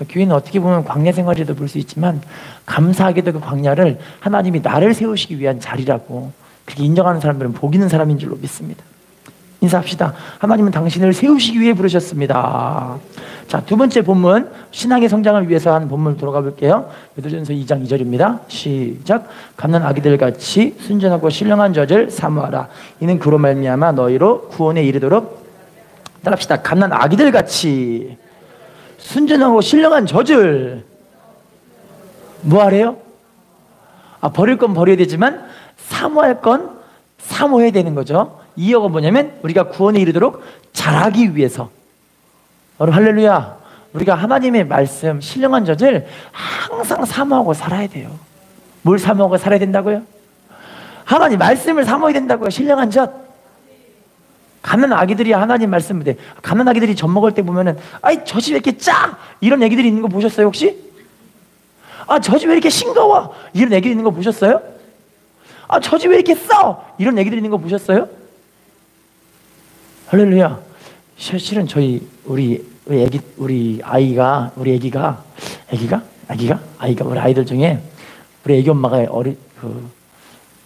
교회는 어떻게 보면 광야 생활에도 볼 수 있지만 감사하게도 그 광야를 하나님이 나를 세우시기 위한 자리라고 그렇게 인정하는 사람들은 복 있는 사람인 줄로 믿습니다. 인사합시다. 하나님은 당신을 세우시기 위해 부르셨습니다. 자, 두 번째 본문, 신앙의 성장을 위해서 한 본문 들어가 볼게요. 베드로전서 2장 2절입니다. 시작. 갓난 아기들같이 순전하고 신령한 젖을 사모하라. 이는 그로 말미암아 너희로 구원에 이르도록. 따라합시다. 갓난 아기들같이 순전하고 신령한 젖을 뭐하래요? 버릴 건 버려야 되지만 사모할 건 사모해야 되는 거죠. 이어가 뭐냐면 우리가 구원에 이르도록 자라기 위해서. 여러분 할렐루야. 우리가 하나님의 말씀 신령한 젖을 항상 사모하고 살아야 돼요. 뭘 사모하고 살아야 된다고요? 하나님 말씀을 사모해야 된다고요. 신령한 젖. 가난 아기들이 하나님 말씀을 돼. 가난 아기들이 젖 먹을 때 보면은 아이 젖이 왜 이렇게 짜? 이런 애기들이 있는 거 보셨어요 혹시? 젖이 왜 이렇게 싱거워? 이런 애기들이 있는 거 보셨어요? 젖이 왜 이렇게 써? 이런 애기들이 있는 거 보셨어요? 할렐루야. 실은 우리 아이가 우리 아이들 중에 우리 애기 엄마가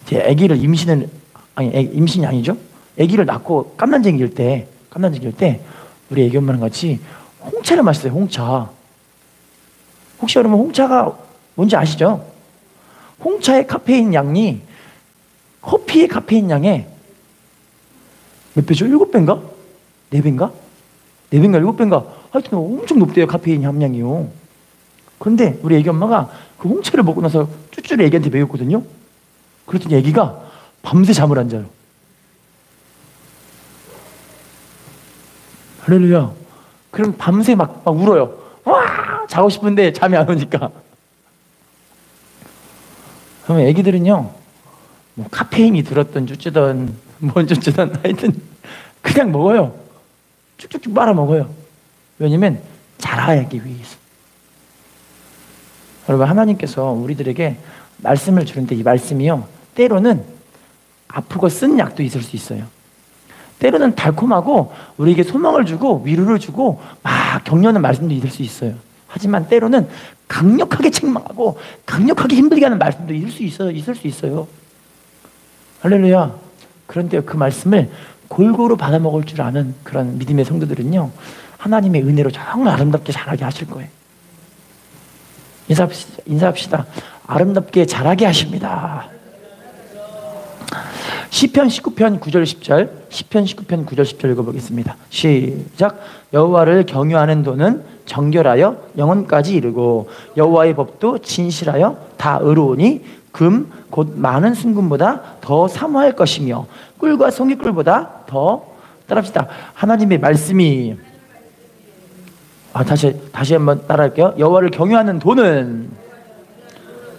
제 애기를 임신이 아니죠? 애기를 낳고 깜난쟁이일 때 우리 애기 엄마랑 같이 홍차를 마셨어요. 홍차. 혹시 여러분 홍차가 뭔지 아시죠? 홍차의 카페인 양이 커피의 카페인 양의 몇 배죠? 7배인가? 4배인가? 4배인가 7배인가? 하여튼 엄청 높대요. 카페인 함량이요. 그런데 우리 애기 엄마가 그 홍차를 먹고 나서 쭈쭈를 애기한테 먹였거든요. 그랬더니 애기가 밤새 잠을 안 자요. 할렐루야. 그럼 밤새 막 울어요. 와! 자고 싶은데 잠이 안 오니까. 그러면 애기들은요, 뭐 카페인이 들었던 쭈쭈든 뭔 쭈쭈든 하여튼 그냥 먹어요. 쭉쭉쭉 빨아 먹어요. 왜냐면 자라기 위해서. 여러분 하나님께서 우리들에게 말씀을 주는데 이 말씀이요, 때로는 아프고 쓴 약도 있을 수 있어요. 때로는 달콤하고 우리에게 소망을 주고 위로를 주고 막 격려하는 말씀도 있을 수 있어요. 하지만 때로는 강력하게 책망하고 강력하게 힘들게 하는 말씀도 있을 수 있어요. 할렐루야. 그런데 그 말씀을 골고루 받아 먹을 줄 아는 그런 믿음의 성도들은요, 하나님의 은혜로 정말 아름답게 자라게 하실 거예요. 인사합시다. 아름답게 자라게 하십니다. 시편 19편 9절 10절, 시편 19편 9절 10절 읽어보겠습니다. 시작. 여호와를 경유하는 도는 정결하여 영혼까지 이르고 여호와의 법도 진실하여 다 의로우니 금 곧 많은 순금보다 더 사모할 것이며 꿀과 송이꿀보다 더 따라합시다. 하나님의 말씀이 다시 한번 따라할게요. 여호와를 경유하는 도는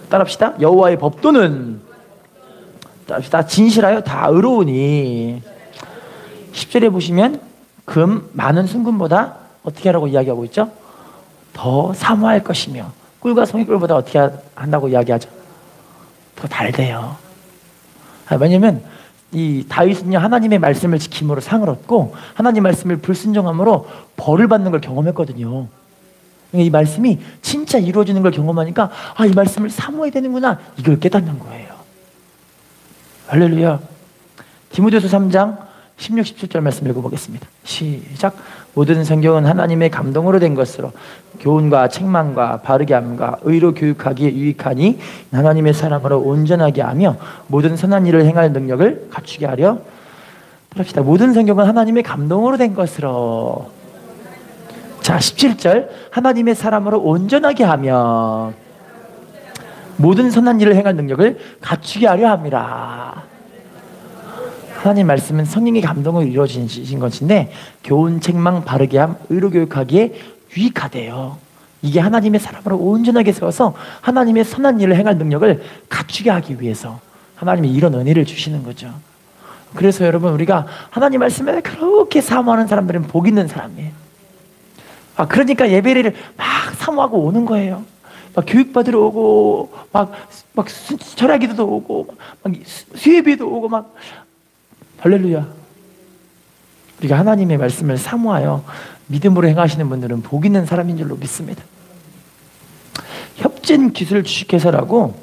따라합시다. 여호와의 법도는 따라합시다. 진실하여 다 의로우니 10절에 보시면 금 많은 순금보다 어떻게 하라고 이야기하고 있죠? 더 사모할 것이며 꿀과 송이꿀보다 어떻게 한다고 이야기하죠? 더 달대요. 왜냐면 이 다윗은요 하나님의 말씀을 지킴으로 상을 얻고 하나님 말씀을 불순종함으로 벌을 받는 걸 경험했거든요. 이 말씀이 진짜 이루어지는 걸 경험하니까 이 말씀을 사모해야 되는구나 이걸 깨닫는 거예요. 할렐루야. 디모데후서 3장 16, 17절 말씀 읽어보겠습니다. 시작. 모든 성경은 하나님의 감동으로 된 것으로 교훈과 책망과 바르게 함과 의로 교육하기에 유익하니 하나님의 사람으로 온전하게 하며 모든 선한 일을 행할 능력을 갖추게 하려 합시다. 모든 성경은 하나님의 감동으로 된 것으로. 자, 17절. 하나님의 사람으로 온전하게 하며 모든 선한 일을 행할 능력을 갖추게 하려 함이라. 하나님 말씀은 성령의 감동으로 이루어진 것인데 교훈, 책망, 바르게 함, 의로 교육하기에 유익하대요. 이게 하나님의 사람으로 온전하게 세워서 하나님의 선한 일을 행할 능력을 갖추게 하기 위해서 하나님이 이런 은혜를 주시는 거죠. 그래서 여러분 우리가 하나님 말씀에 그렇게 사모하는 사람들은 복 있는 사람이에요. 그러니까 예배를 막 사모하고 오는 거예요. 막 교육받으러 오고 막 철학기도도 오고 막 수예비도 오고 막 할렐루야. 우리가 하나님의 말씀을 사모하여 믿음으로 행하시는 분들은 복 있는 사람인 줄로 믿습니다. 협진기술 주식회사라고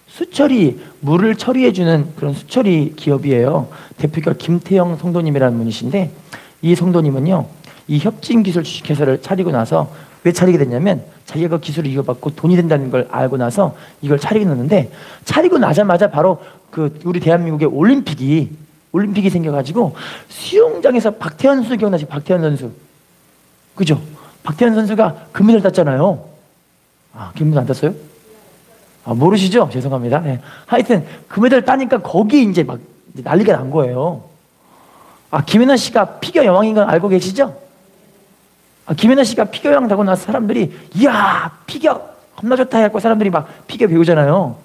수처리, 물을 처리해주는 그런 수처리 기업이에요. 대표가 김태영 성도님이라는 분이신데 이 성도님은요 이 협진기술 주식회사를 차리고 나서 왜 차리게 됐냐면 자기가 그 기술을 이어받고 돈이 된다는 걸 알고 나서 이걸 차리게 됐는데 차리고 나자마자 바로 우리 대한민국의 올림픽이 생겨가지고 수영장에서 박태환 선수 기억나시죠? 박태환 선수. 그죠? 박태환 선수가 금메달 땄잖아요. 금메달 안 땄어요? 모르시죠? 죄송합니다. 네. 하여튼 금메달 따니까 거기 이제 막 난리가 난 거예요. 김연아 씨가 피겨 여왕인 건 알고 계시죠? 김연아 씨가 피겨 여왕 타고 나서 사람들이 이야 피겨 겁나 좋다 해갖고 사람들이 막 피겨 배우잖아요.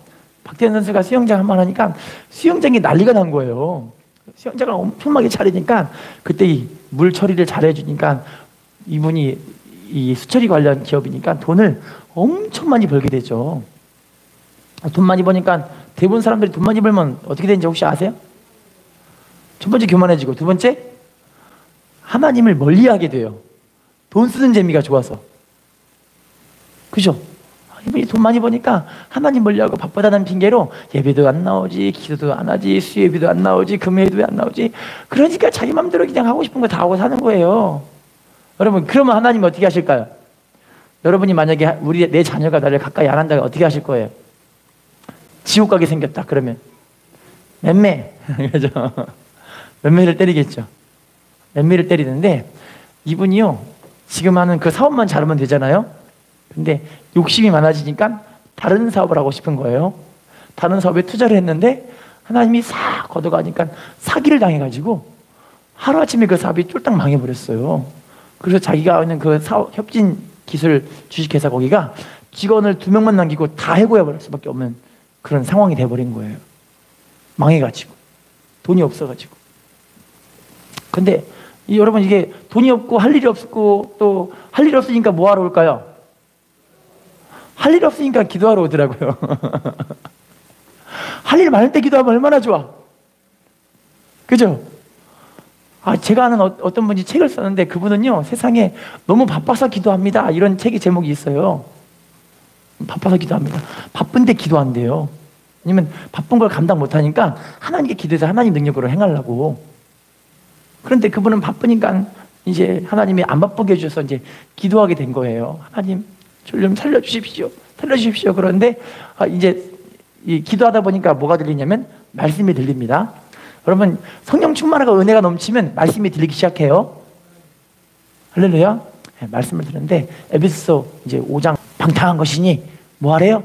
박태환 선수가 수영장 한번 하니까 수영장이 난리가 난 거예요. 수영장을 엄청나게 차리니까 그때 이 물 처리를 잘해주니까 이분이 이 수처리 관련 기업이니까 돈을 엄청 많이 벌게 되죠. 돈 많이 버니까 대부분 사람들이 돈 많이 벌면 어떻게 되는지 혹시 아세요? 첫 번째 교만해지고 두 번째 하나님을 멀리하게 돼요. 돈 쓰는 재미가 좋아서. 그죠? 이분이 돈 많이 버니까 하나님 멀리하고 바쁘다는 핑계로 예배도 안 나오지, 기도도 안 하지, 수예비도 안 나오지, 금요일도 안 나오지. 그러니까 자기 마음대로 그냥 하고 싶은 거 다 하고 사는 거예요. 여러분 그러면 하나님 어떻게 하실까요? 여러분이 만약에 내 자녀가 나를 가까이 안 한다면 어떻게 하실 거예요? 지옥 가게 생겼다 그러면 맴매 그죠? 맴매를 때리겠죠. 맴매를 때리는데 이분이요 지금 하는 그 사업만 잘하면 되잖아요. 근데 욕심이 많아지니까 다른 사업을 하고 싶은 거예요. 다른 사업에 투자를 했는데 하나님이 싹 걷어가니까 사기를 당해가지고 하루아침에 그 사업이 쫄딱 망해버렸어요. 그래서 자기가 하는 그 사업, 협진 기술 주식회사 거기가 직원을 2명만 남기고 다 해고해 버릴 수밖에 없는 그런 상황이 돼버린 거예요. 망해가지고 돈이 없어가지고. 근데 여러분 이게 돈이 없고 할 일이 없고 또 할 일이 없으니까 뭐 하러 올까요? 할 일 없으니까 기도하러 오더라고요. 할 일 많을 때 기도하면 얼마나 좋아. 그죠? 제가 아는 어떤 분이 책을 썼는데 그분은요 세상에 너무 바빠서 기도합니다 이런 책의 제목이 있어요. 바빠서 기도합니다. 바쁜데 기도한대요. 왜냐면 바쁜 걸 감당 못하니까 하나님께 기도해서 하나님 능력으로 행하려고. 그런데 그분은 바쁘니까 이제 하나님이 안 바쁘게 해주셔서 이제 기도하게 된 거예요. 하나님 저를 좀 살려주십시오. 그런데 이제 기도하다 보니까 뭐가 들리냐면 말씀이 들립니다. 여러분, 성령 충만하고 은혜가 넘치면 말씀이 들리기 시작해요. 할렐루야. 네, 말씀을 드렸는데 에베소서 이제 5장 방탕한 것이니 뭐 하래요?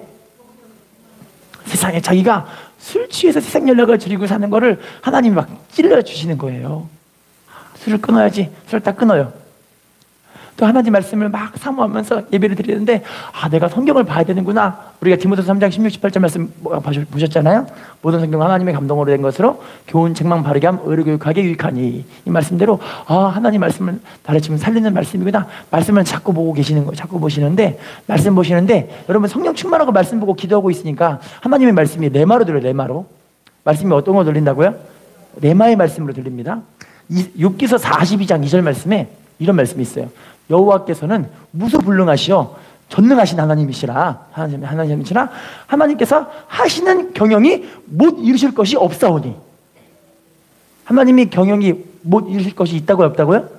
세상에 자기가 술 취해서 세상 연락을 드리고 사는 거를 하나님이 막 찔러주시는 거예요. 술을 끊어야지. 술을 딱 끊어요. 또 하나님 말씀을 막 사모하면서 예배를 드리는데 내가 성경을 봐야 되는구나. 우리가 디모데서 3장 16, 18절 말씀 보셨잖아요. 모든 성경은 하나님의 감동으로 된 것으로 교훈, 책망, 바르게 함, 의로 교육하게 유익하니. 이 말씀대로 하나님 말씀을 나를 지금 살리는 말씀이구나. 말씀을 자꾸 보고 계시는 거예요. 자꾸 보시는데 말씀 보시는데 여러분 성령 충만하고 말씀 보고 기도하고 있으니까 하나님의 말씀이 레마로 들려요. 레마로. 말씀이 어떤 거 들린다고요? 레마의 말씀으로 들립니다. 욥기서 42장 2절 말씀에 이런 말씀이 있어요. 여호와께서는 무소불능하시오 전능하신 하나님이시라. 하나님이시라. 하나님께서 하시는 경영이 못 이루실 것이 없사오니. 하나님이 경영이 못 이루실 것이 있다고요, 없다고요?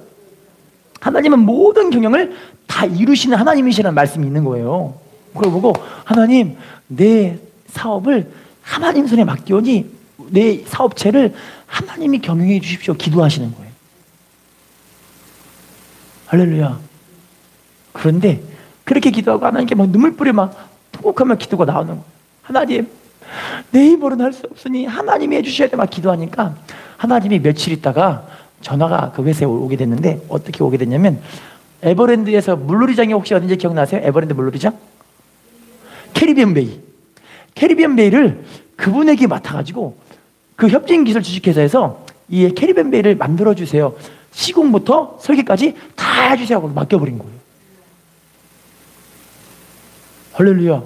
하나님은 모든 경영을 다 이루시는 하나님이시라는 말씀이 있는 거예요. 그걸 보고 하나님, 내 사업을 하나님 손에 맡기오니 내 사업체를 하나님이 경영해 주십시오. 기도하시는 거예요. 할렐루야. 그런데 그렇게 기도하고 하나님께 막 눈물 뿌려 막 통곡하며 기도가 나오는 거예요. 하나님, 내 힘으로는 할 수 없으니 하나님이 해주셔야 돼. 막 기도하니까 하나님이 며칠 있다가 전화가 그 회사에 오게 됐는데 어떻게 오게 됐냐면 에버랜드에서 물놀이장이 혹시 어딘지 기억나세요? 에버랜드 물놀이장? 캐리비안 베이. 캐리비안 베이를 그분에게 맡아가지고 그 협진기술 주식회사에서 이 캐리비안 베이를 만들어주세요. 시공부터 설계까지 다 해주세요 하고 맡겨버린 거예요. 할렐루야.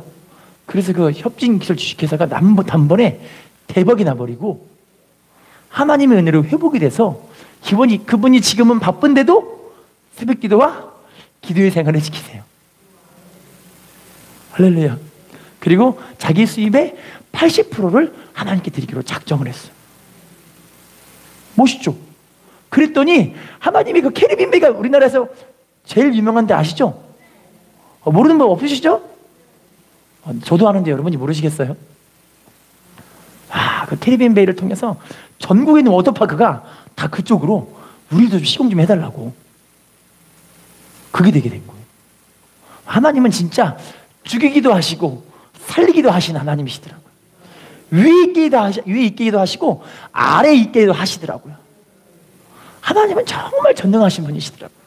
그래서 그 협진기술 주식회사가 단번에 대박이 나버리고 하나님의 은혜로 회복이 돼서 그분이 지금은 바쁜데도 새벽기도와 기도의 생활을 지키세요. 할렐루야. 그리고 자기 수입의 80%를 하나님께 드리기로 작정을 했어요. 멋있죠? 그랬더니 하나님이 그 캐리비안 베이가 우리나라에서 제일 유명한 데 아시죠? 모르는 분 없으시죠? 저도 아는데 여러분이 모르시겠어요? 그 캐리비안 베이를 통해서 전국에 있는 워터파크가 다 그쪽으로 우리도 좀 시공 좀 해달라고. 그게 되게 된 거예요. 하나님은 죽이기도 하시고 살리기도 하시는 하나님이시더라고요. 위에 있기도 하시고 아래에 있기도 하시더라고요. 하나님은 정말 전능하신 분이시더라고요.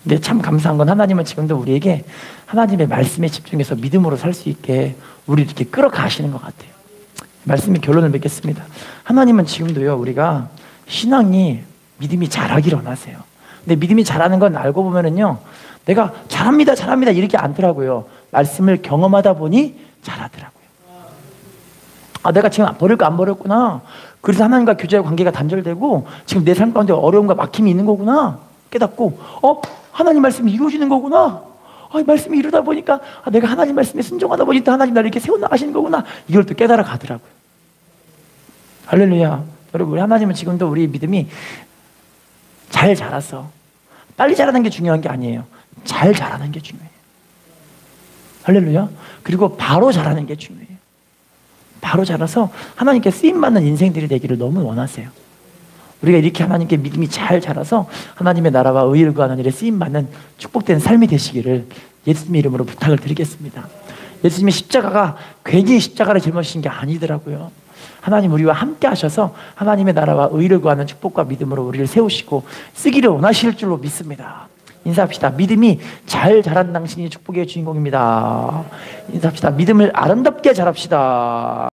근데 참 감사한 건 하나님은 지금도 우리에게 하나님의 말씀에 집중해서 믿음으로 살 수 있게 우리를 이렇게 끌어가시는 것 같아요. 말씀의 결론을 맺겠습니다. 하나님은 지금도요, 우리가 신앙이 믿음이 자라기를 원하세요. 근데 믿음이 자라는 건 알고 보면은요, 내가 잘합니다 이렇게 않더라고요. 말씀을 경험하다 보니 자라더라고요. 내가 지금 버릴 거 안 버렸구나. 그래서 하나님과 교제의 관계가 단절되고 지금 내 삶 가운데 어려움과 막힘이 있는 거구나 깨닫고 하나님 말씀이 이루어지는 거구나. 말씀이 이루다 보니까 내가 하나님 말씀에 순종하다 보니까 하나님 나를 이렇게 세워나가시는 거구나. 이걸 또 깨달아 가더라고요. 할렐루야. 여러분, 하나님은 지금도 우리 믿음이 잘 자라서 빨리 자라는 게 중요한 게 아니에요. 잘 자라는 게 중요해요. 할렐루야. 그리고 바로 자라는 게 중요해요. 바로 자라서 하나님께 쓰임받는 인생들이 되기를 너무 원하세요. 우리가 이렇게 하나님께 믿음이 잘 자라서 하나님의 나라와 의를 구하는 일에 쓰임받는 축복된 삶이 되시기를 예수님의 이름으로 부탁을 드리겠습니다. 예수님의 십자가가 괜히 십자가를 짊어지신 게 아니더라고요. 하나님 우리와 함께 하셔서 하나님의 나라와 의를 구하는 축복과 믿음으로 우리를 세우시고 쓰기를 원하실 줄로 믿습니다. 인사합시다. 믿음이 잘 자란 당신이 축복의 주인공입니다. 인사합시다. 믿음을 아름답게 자랍시다.